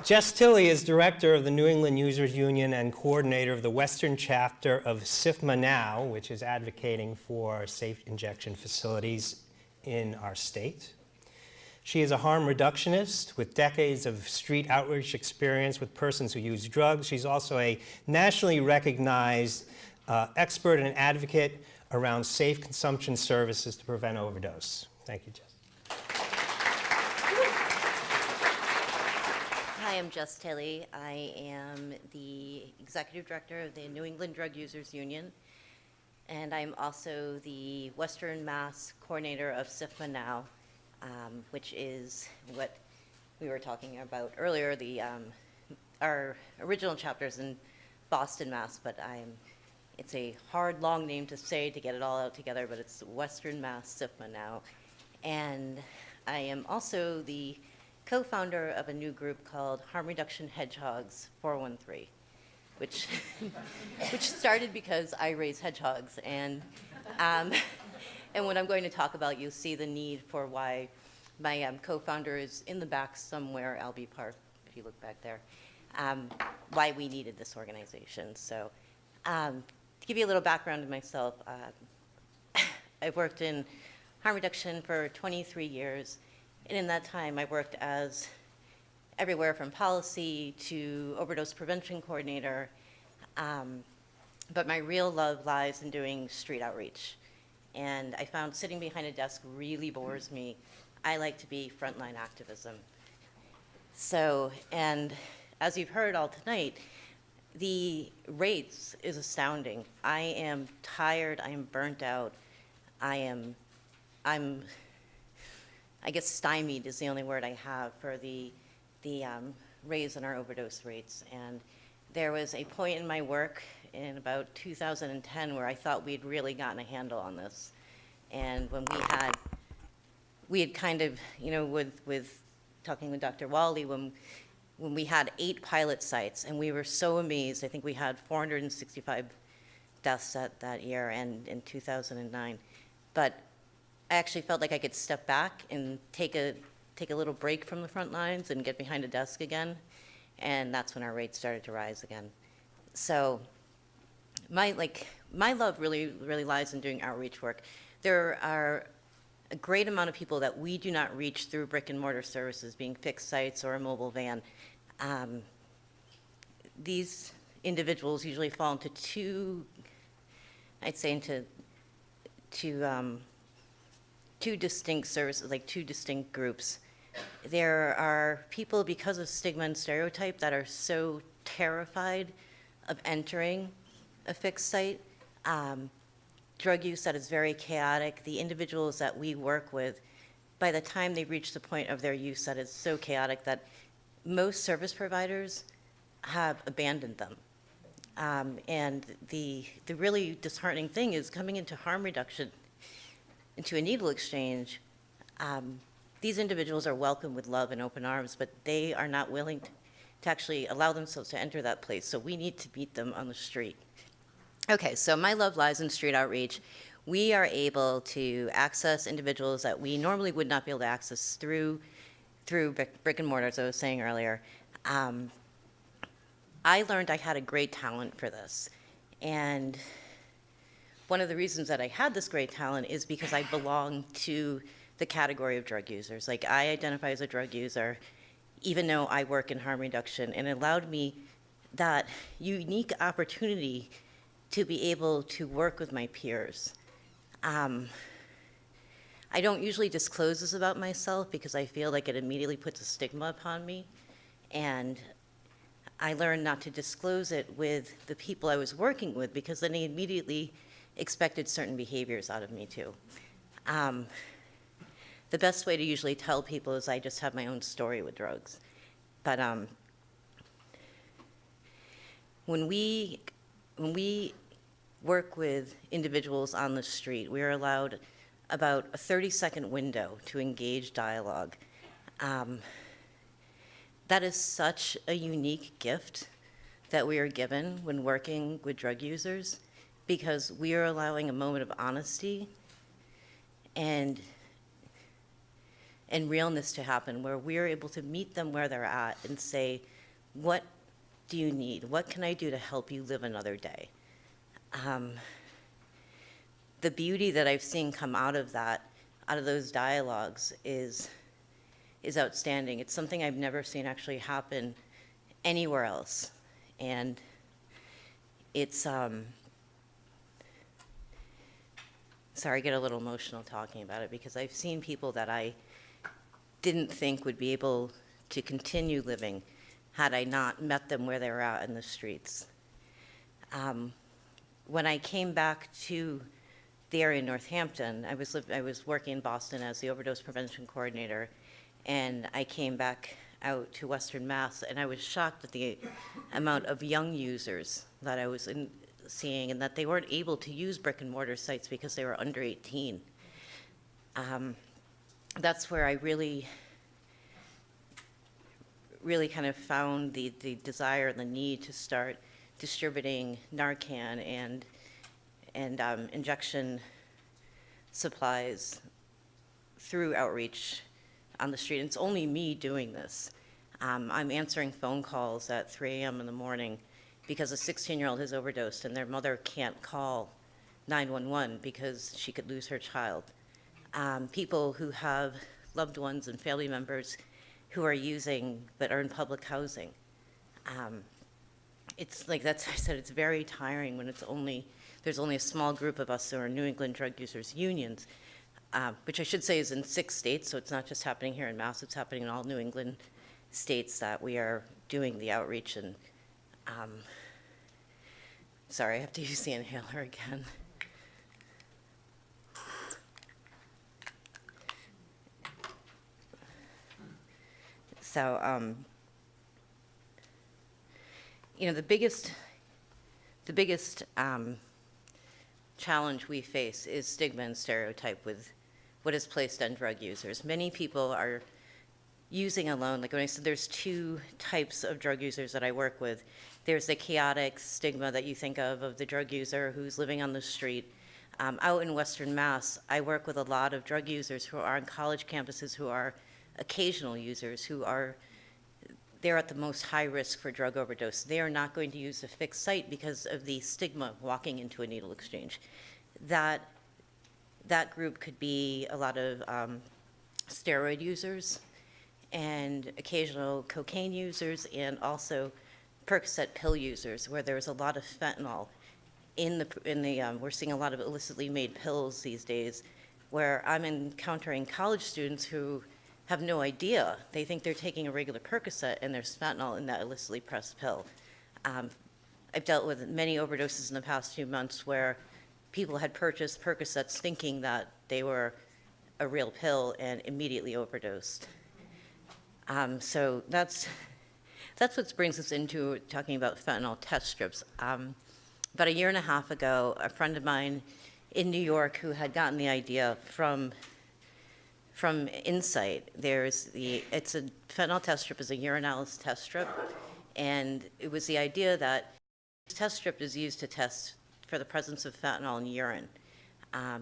Jess Tilley is director of the New England Users Union and coordinator of the Western chapter of SIFMA Now, which is advocating for safe injection facilities in our state. She is a harm reductionist with decades of street outreach experience with persons who use drugs. She's also a nationally recognized expert and advocate around safe consumption services to prevent overdose. Thank you, Jess. Hi, I'm Jess Tilley. I am the executive director of the New England Drug Users Union, and I'm also the Western Mass coordinator of SIFMA Now, which is what we were talking about earlier. Our original chapter is in Boston, Mass, but it's a hard, long name to say to get it all out together, but it's Western Mass SIFMA Now. And I am also the co-founder of a new group called Harm Reduction Hedgehogs 413, which started because I raise hedgehogs, and what I'm going to talk about, you'll see the need for why my co-founder is in the back somewhere, Albee Park, if you look back there, why we needed this organization. So to give you a little background on myself, I've worked in harm reduction for 23 years. And in that time, I worked as everywhere from policy to overdose prevention coordinator. But my real love lies in doing street outreach. And I found sitting behind a desk really bores me. I like to be frontline activism. So, and as you've heard all tonight, the rates is astounding. I am tired, I am burnt out. I guess stymied is the only word I have for the raise in our overdose rates. And there was a point in my work in about 2010 where I thought we'd really gotten a handle on this. And when we had kind of, with talking with Dr. Wally, when we had 8 pilot sites, and we were so amazed. I think we had 465 deaths that year and in 2009. But I actually felt like I could step back and take a little break from the front lines and get behind a desk again, and that's when our rates started to rise again. So my love really lies in doing outreach work. There are a great amount of people that we do not reach through brick and mortar services, being fixed sites or a mobile van. These individuals usually fall into two distinct services, like 2 distinct groups. There are people, because of stigma and stereotype, that are so terrified of entering a fixed site. Drug use that is very chaotic. The individuals that we work with, by the time they reach the point of their use that is so chaotic that most service providers have abandoned them. And the really disheartening thing is coming into harm reduction, into a needle exchange, these individuals are welcomed with love and open arms, but they are not willing to actually allow themselves to enter that place, so we need to meet them on the street. Okay, so my love lies in street outreach. We are able to access individuals that we normally would not be able to access through brick and mortar, as I was saying earlier. I learned I had a great talent for this, and one of the reasons that I had this great talent is because I belong to the category of drug users. Like, I identify as a drug user, even though I work in harm reduction, and it allowed me that unique opportunity to be able to work with my peers. I don't usually disclose this about myself because I feel like it immediately puts a stigma upon me, and I learned not to disclose it with the people I was working with because then they immediately expected certain behaviors out of me too. The best way to usually tell people is I just have my own story with drugs. But when we work with individuals on the street, we are allowed about a 30-second window to engage dialogue. That is such a unique gift that we are given when working with drug users, because we are allowing a moment of honesty and and realness to happen, where we're able to meet them where they're at and say, what do you need? What can I do to help you live another day? The beauty that I've seen come out of that, out of those dialogues, is outstanding. It's something I've never seen actually happen anywhere else. And it's, sorry, I get a little emotional talking about it, because I've seen people that I didn't think would be able to continue living had I not met them where they were at in the streets. When I came back to the area in Northampton, I was working in Boston as the overdose prevention coordinator, and I came back out to Western Mass, and I was shocked at the amount of young users that I was seeing, and that they weren't able to use brick and mortar sites because they were under 18. That's where I really kind of found the desire and the need to start distributing Narcan and injection supplies through outreach on the street. And it's only me doing this. I'm answering phone calls at 3 a.m. in the morning because a 16-year-old has overdosed and their mother can't call 911 because she could lose her child. People who have loved ones and family members who are using but are in public housing. It's like, that's, I said, it's very tiring when there's only a small group of us who are New England Drug Users Unions, which I should say is in 6 states, so it's not just happening here in Mass, it's happening in all New England states that we are doing the outreach. And sorry, I have to use the inhaler again. So, you know, the biggest challenge we face is stigma and stereotype with what is placed on drug users. Many people are using alone. Like when I said there's 2 types of drug users that I work with. There's the chaotic stigma that you think of the drug user who's living on the street. Out in Western Mass, I work with a lot of drug users who are on college campuses, who are occasional users, they're at the most high risk for drug overdose. They are not going to use a fixed site because of the stigma of walking into a needle exchange. That group could be a lot of steroid users and occasional cocaine users, and also Percocet pill users, where there's a lot of fentanyl we're seeing a lot of illicitly made pills these days, where I'm encountering college students who have no idea. They think they're taking a regular Percocet and there's fentanyl in that illicitly pressed pill. I've dealt with many overdoses in the past few months where people had purchased Percocets thinking that they were a real pill and immediately overdosed. So that's what brings us into talking about fentanyl test strips. About 1.5 years ago, a friend of mine in New York who had gotten the idea from Insight, it's a fentanyl test strip is a urinalysis test strip, and it was the idea that this test strip is used to test for the presence of fentanyl in urine.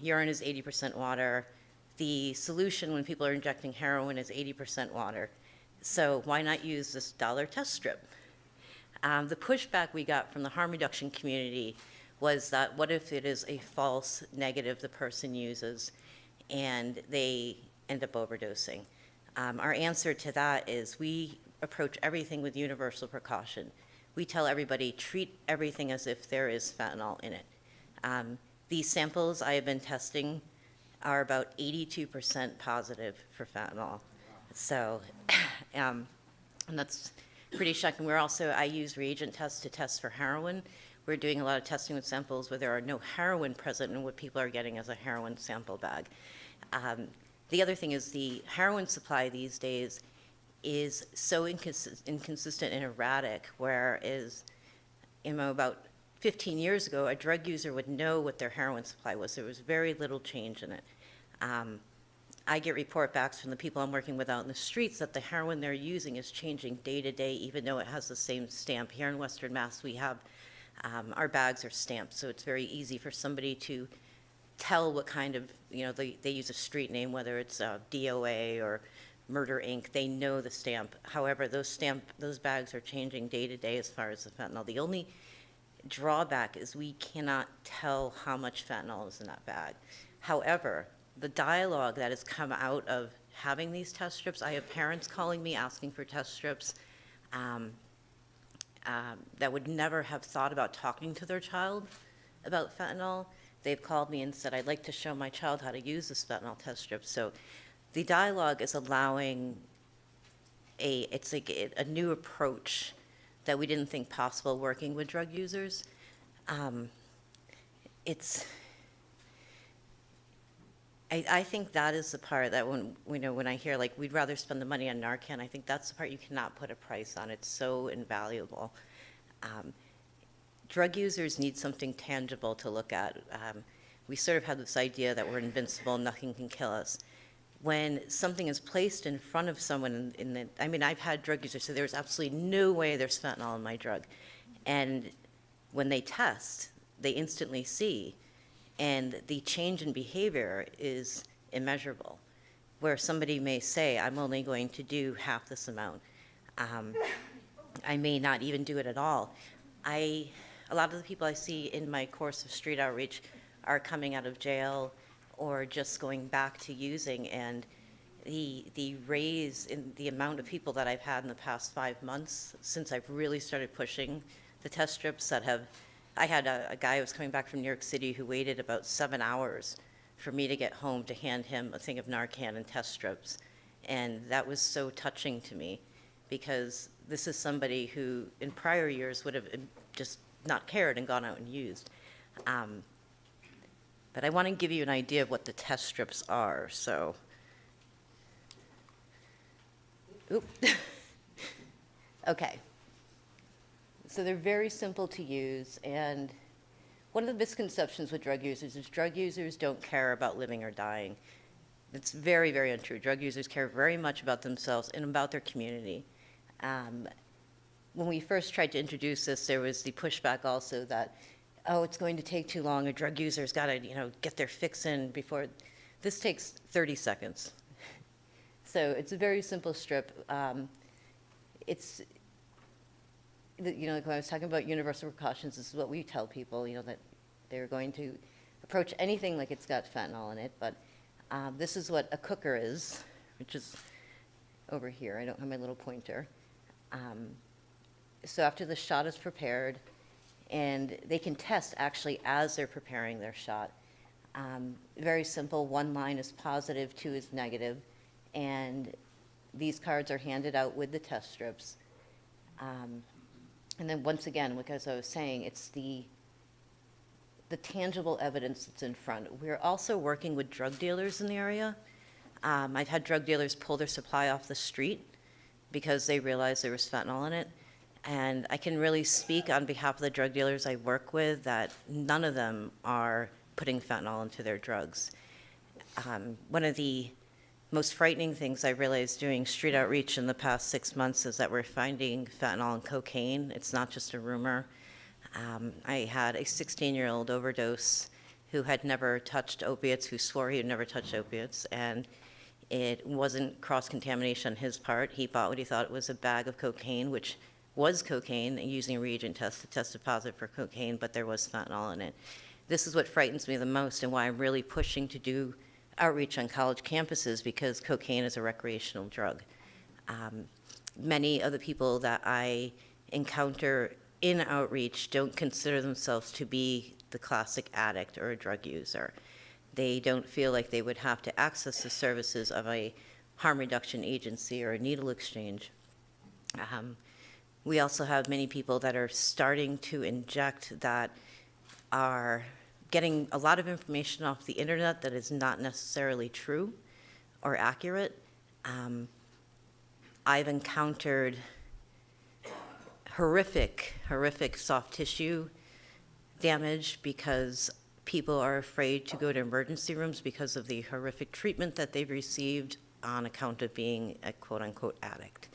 Urine is 80% water. The solution when people are injecting heroin is 80% water. So why not use this dollar test strip? The pushback we got from the harm reduction community was that what if it is a false negative the person uses and they end up overdosing? Our answer to that is we approach everything with universal precaution. We tell everybody, treat everything as if there is fentanyl in it. These samples I have been testing are about 82% positive for fentanyl. So, and that's pretty shocking. I use reagent tests to test for heroin. We're doing a lot of testing with samples where there are no heroin present in what people are getting as a heroin sample bag. The other thing is the heroin supply these days is so inconsistent and erratic, whereas, about 15 years ago, a drug user would know what their heroin supply was. There was very little change in it. I get report backs from the people I'm working with out in the streets that the heroin they're using is changing day to day, even though it has the same stamp. Here in Western Mass, we have, our bags are stamped, so it's very easy for somebody to tell what kind of, they use a street name, whether it's DOA or Murder Inc., they know the stamp. However, those bags are changing day to day as far as the fentanyl. The only drawback is we cannot tell how much fentanyl is in that bag. However, the dialogue that has come out of having these test strips, I have parents calling me asking for test strips that would never have thought about talking to their child about fentanyl. They've called me and said, I'd like to show my child how to use this fentanyl test strip. So the dialogue is allowing it's like a new approach that we didn't think possible working with drug users. I think that is the part that when I hear, like, we'd rather spend the money on Narcan, I think that's the part you cannot put a price on. It's so invaluable. Drug users need something tangible to look at. We sort of have this idea that we're invincible, nothing can kill us. When something is placed in front of someone I've had drug users say there's absolutely no way there's fentanyl in my drug. And when they test, they instantly see, and the change in behavior is immeasurable, where somebody may say, I'm only going to do half this amount. I may not even do it at all. A lot of the people I see in my course of street outreach are coming out of jail or just going back to using, and the raise in the amount of people that I've had in the past 5 months since I've really started pushing the test strips I had a guy who was coming back from New York City who waited about 7 hours for me to get home to hand him a thing of Narcan and test strips. And that was so touching to me, because this is somebody who in prior years would have just not cared and gone out and used. But I want to give you an idea of what the test strips are, so. Oop. Okay. So they're very simple to use, and one of the misconceptions with drug users is drug users don't care about living or dying. It's very, very untrue. Drug users care very much about themselves and about their community. When we first tried to introduce this, there was the pushback also that, oh, it's going to take too long, a drug user's got to, get their fix in before. This takes 30 seconds. So it's a very simple strip. Like when I was talking about universal precautions, this is what we tell people, that they're going to approach anything like it's got fentanyl in it. But this is what a cooker is, which is over here. I don't have my little pointer. So after the shot is prepared, and they can test actually as they're preparing their shot. Very simple, 1 line is positive, 2 is negative, and these cards are handed out with the test strips. And then once again, like as I was saying, it's the tangible evidence that's in front. We're also working with drug dealers in the area. I've had drug dealers pull their supply off the street because they realized there was fentanyl in it. And I can really speak on behalf of the drug dealers I work with that none of them are putting fentanyl into their drugs. One of the most frightening things I realized doing street outreach in the past 6 months is that we're finding fentanyl and cocaine. It's not just a rumor. I had a 16-year-old overdose who had never touched opiates, who swore he had never touched opiates, and it wasn't cross-contamination on his part. He bought what he thought was a bag of cocaine, which was cocaine, using a reagent test to test positive for cocaine, but there was fentanyl in it. This is what frightens me the most and why I'm really pushing to do outreach on college campuses, because cocaine is a recreational drug. Many of the people that I encounter in outreach don't consider themselves to be the classic addict or a drug user. They don't feel like they would have to access the services of a harm reduction agency or a needle exchange. We also have many people that are starting to inject that are getting a lot of information off the internet that is not necessarily true or accurate. I've encountered horrific soft tissue damage because people are afraid to go to emergency rooms because of the horrific treatment that they've received on account of being a quote-unquote addict.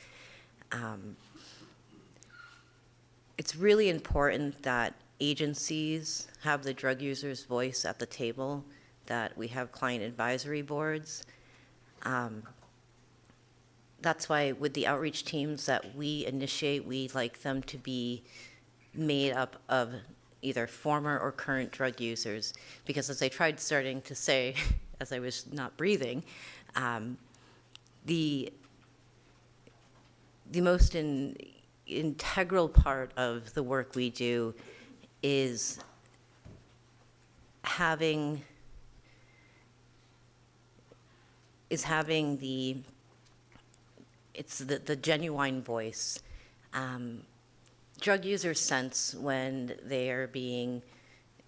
It's really important that agencies have the drug user's voice at the table, that we have client advisory boards. that's why with the outreach teams that we initiate, we like them to be made up of either former or current drug users, because as I tried starting to say, as I was not breathing, the most integral part of the work we do is having the genuine voice. Drug users sense when they are being,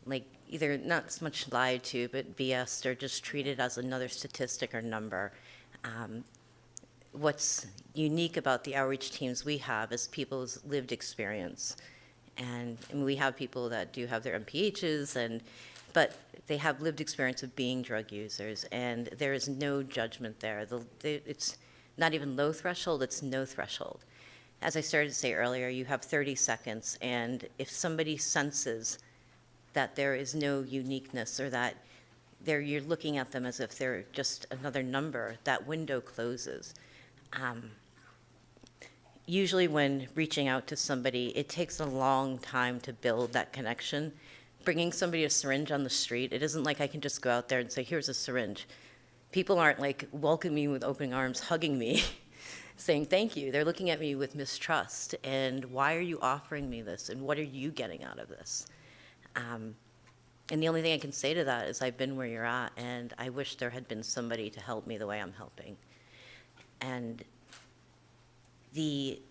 like, either not so much lied to, but BS'd or just treated as another statistic or number. What's unique about the outreach teams we have is people's lived experience. And we have people that do have their MPHs, but they have lived experience of being drug users, and there is no judgment there. It's not even low threshold, it's no threshold. As I started to say earlier, you have 30 seconds, and if somebody senses that there is no uniqueness or that you're looking at them as if they're just another number, that window closes. Usually when reaching out to somebody, it takes a long time to build that connection. Bringing somebody a syringe on the street, it isn't like I can just go out there and say, here's a syringe. People aren't like welcoming me with open arms, hugging me, saying thank you. They're looking at me with mistrust, and why are you offering me this, and what are you getting out of this? And the only thing I can say to that is I've been where you're at, and I wish there had been somebody to help me the way I'm helping. And the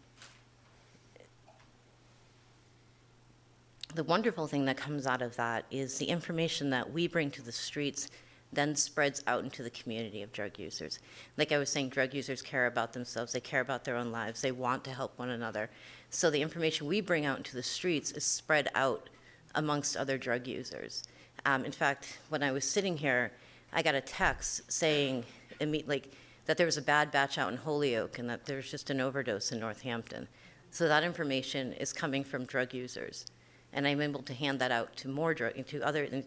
wonderful thing that comes out of that is the information that we bring to the streets then spreads out into the community of drug users. Like I was saying, drug users care about themselves, they care about their own lives, they want to help one another. So the information we bring out into the streets is spread out amongst other drug users. In fact, when I was sitting here, I got a text saying that there was a bad batch out in Holyoke and that there's just an overdose in Northampton. So that information is coming from drug users. And I'm able to hand that out to more to other, and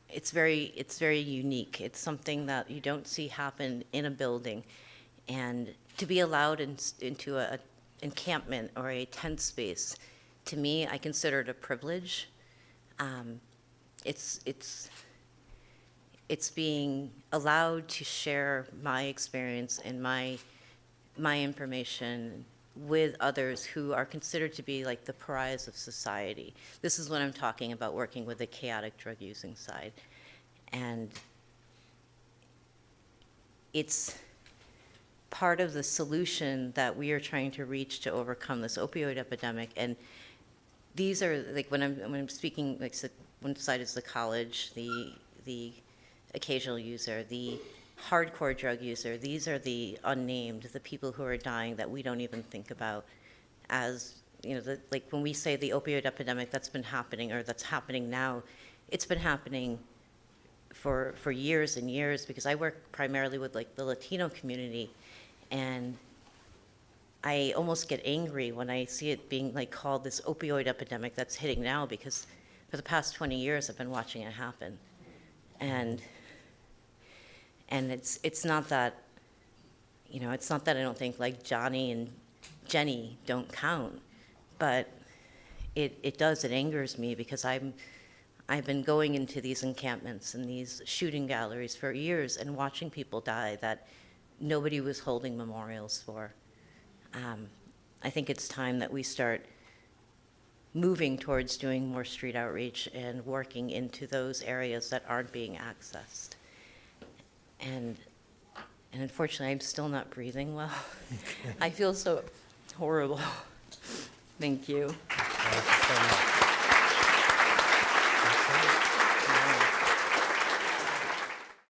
it's very unique. It's something that you don't see happen in a building. And to be allowed into an encampment or a tent space, to me, I consider it a privilege. It's being allowed to share my experience and my information with others who are considered to be like the pariahs of society. This is what I'm talking about, working with the chaotic drug using side. And it's part of the solution that we are trying to reach to overcome this opioid epidemic. And these are, like, when I'm speaking, like, one side is the college, the occasional user, the hardcore drug user. These are the unnamed, the people who are dying that we don't even think about as, like when we say the opioid epidemic that's been happening or that's happening now, it's been happening for years and years, because I work primarily with like the Latino community, and I almost get angry when I see it being like called this opioid epidemic that's hitting now, because for the past 20 years I've been watching it happen. And it's not that, it's not that I don't think like Johnny and Jenny don't count, but it does, it angers me, because I've been going into these encampments and these shooting galleries for years and watching people die that nobody was holding memorials for. I think it's time that we start moving towards doing more street outreach and working into those areas that aren't being accessed. And unfortunately, I'm still not breathing well. I feel so horrible. Thank you. Thank you so much.